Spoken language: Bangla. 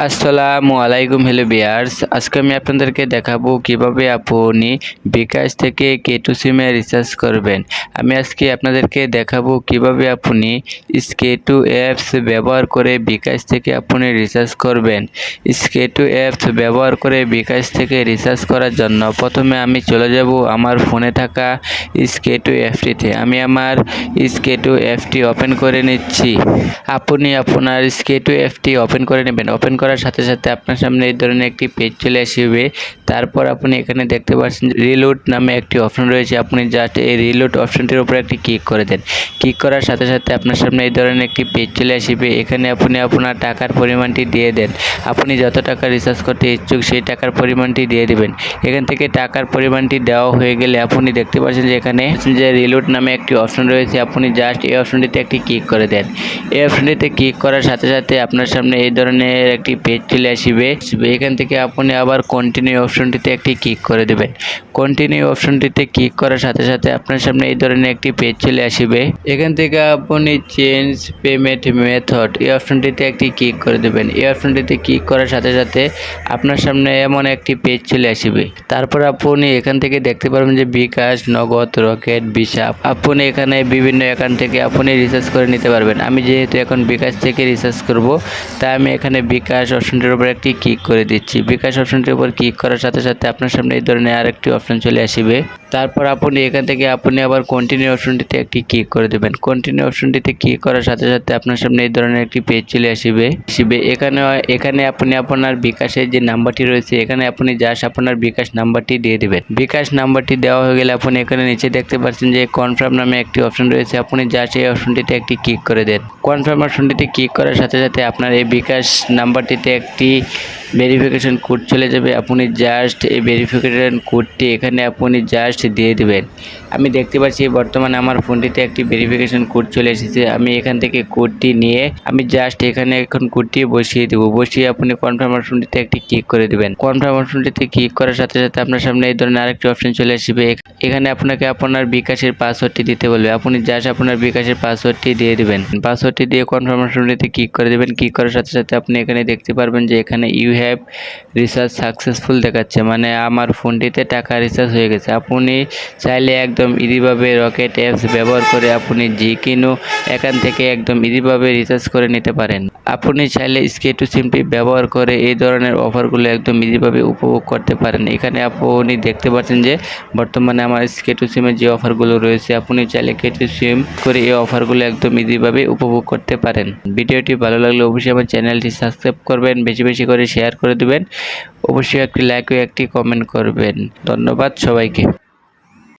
আসসালামু আলাইকুম হ্যালো ভিউয়ার্স, আজকে আমি আপনাদেরকে দেখাবো কিভাবে আপনি বিকাশ থেকে কে2 সিমে রিচার্জ করবেন। আমি আজকে আপনাদেরকে দেখাবো কিভাবে আপনি স্কে2 অ্যাপস ব্যবহার করে বিকাশ থেকে আপনি রিচার্জ করবেন। স্কে2 অ্যাপস ব্যবহার করে বিকাশ থেকে রিচার্জ করার জন্য প্রথমে আমি চলে যাব আমার ফোনে থাকা স্কে2 অ্যাপটিতে। আমি আমার স্কে2 অ্যাপটি ওপেন করে নিচ্ছি। আপনি আপনার স্কে2 অ্যাপটি ওপেন করে নেবেন। ওপেন করার সাথে সাথে আপনার সামনে এই ধরনের একটি পেজ চলে আসবে। তারপর আপনি এখানে দেখতে পাচ্ছেন রিলোড নামে একটি অপশন রয়েছে। আপনি জাস্ট এই রিলোড অপশনটির উপর একটি ক্লিক করে দেন। ক্লিক করার সাথে সাথে আপনার সামনে এই ধরনের একটি পেজ চলে আসবে। এখানে আপনি আপনার টাকার পরিমাণটি দিয়ে দেন। আপনি যত টাকা রিচার্জ করতে ইচ্ছুক সেই টাকার পরিমাণটি দিয়ে দিবেন। এখান থেকে টাকার পরিমাণটি দেওয়া হয়ে গেলে আপনি দেখতে পাচ্ছেন যে এখানে যে রিলোড নামে একটি অপশন রয়েছে। আপনি জাস্ট এই অপশনটিতে একটি ক্লিক করে দেন। এই অপশনটিতে ক্লিক করার সাথে সাথে আপনার সামনে এই ধরনের একটি পেজ চলে আসবে। এখান থেকে আপনি আবার কন্টিনিউ অপশনটিতে একটি ক্লিক করে দেবেন। কন্টিনিউ অপশনটিতে ক্লিক করার সাথে সাথে আপনার সামনে এই ধরনের একটি পেজ চলে আসবে। এখান থেকে আপনি চেঞ্জ পেমেন্ট মেথড এই অপশনটিতে একটি ক্লিক করে দেবেন। এই অপশনটিতে ক্লিক করার সাথে সাথে আপনার সামনে এমন একটি পেজ চলে আসবে। তারপর আপনি এখান থেকে দেখতে পারবেন যে বিকাশ, নগদ, রকেট, ভিসা। আপনি এখানে বিভিন্ন অ্যাকাউন্ট থেকে আপনি রিচার্জ করে নিতে পারবেন। আমি যেহেতু এখন বিকাশ থেকে রিচার্জ করব, তাই আমি এখানে বিকাশ অপশনটির উপর একটি ক্লিক করে দিচ্ছি। বিকাশ অপশনটির উপর ক্লিক করার সাথে সাথে আপনার সামনে এই ধরনের আরেকটি অপশন চলে আসবে। তারপর আপনি এখান থেকে আপনি আবার কন্টিনিউ অপশনটিতে একটি ক্লিক করে দেবেন। কন্টিনিউ অপশনটিতে ক্লিক করার সাথে সাথে আপনার সামনে এই ধরনের একটি পেজ চলে আসবে। এখানে আপনি আপনার বিকাশের যে নাম্বারটি রয়েছে এখানে আপনি জাস্ট আপনার বিকাশ নাম্বারটি দিয়ে দেবেন। বিকাশ নাম্বারটি দেওয়া হয়ে গেলে আপনি এখানে নিচে দেখতে পাচ্ছেন যে কনফার্ম নামে একটি অপশন রয়েছে। আপনি জাস্ট এই অপশনটিতে একটি ক্লিক করে দেন। কনফার্ম অপশনটিতে ক্লিক করার সাথে সাথে আপনার এই বিকাশ নাম্বারটিতে একটি ভেরিফিকেশন কোড চলে যাবে। আপনি জাস্ট এই ভেরিফিকেশন কোডটি এখানে আপনি জাস্ট দিয়ে দিবেন। আমি দেখতে পাচ্ছি বর্তমানে আমার ফোনটিতে একটি ভেরিফিকেশন কোড চলে এসেছে। আমি এখান থেকে কোডটি নিয়ে আমি জাস্ট এখানে এখন কোডটি বসিয়ে দেব। বসিয়ে আপনি কনফার্ম অপশনটিতে একটি ক্লিক করে দেবেন। কনফার্ম অপশনটিতে ক্লিক করার সাথে সাথে আপনার সামনে এই ধরনের আরেকটি অপশন চলে আসবে। এখানে আপনাকে আপনার বিকাশের পাসওয়ার্ডটি দিতে বলবে। আপনি জাস্ট আপনার বিকাশের পাসওয়ার্ডটি দিয়ে দিবেন। পাসওয়ার্ডটি দিয়ে কনফার্ম অপশনটিতে ক্লিক করে দেবেন। ক্লিক করার সাথে সাথে আপনি এখানে দেখতে পারবেন যে এখানে ইউ হ্যাভ রিচার্জ সাকসেসফুল দেখাচ্ছে, মানে আমার ফোনটিতে টাকা রিচার্জ হয়ে গেছে। আপনি চাইলে একদম ইজিভাবে রকেট অ্যাপস ব্যবহার করে আপনি যে কোনো এখান থেকে একদম ইজিভাবে রিচার্জ করে নিতে পারেন। আপনি চাইলে স্কে2 সিমটি ব্যবহার করে এই ধরনের অফারগুলো একদম ইজিভাবে উপভোগ করতে পারেন। এখানে আপনি দেখতে পাচ্ছেন যে বর্তমানে আমার স্কে2 সিমের যে অফারগুলো রয়েছে, আপনি চাইলে কে2 সিম করে এই অফারগুলো একদম ইজিভাবে উপভোগ করতে পারেন। ভিডিওটি ভালো লাগলে অবশ্যই আমার চ্যানেলটি সাবস্ক্রাইব করবেন, বেশি বেশি করে শেয়ার করে দেবেন, অবশ্যই একটি লাইক ও একটি কমেন্ট করবেন। ধন্যবাদ সবাইকে।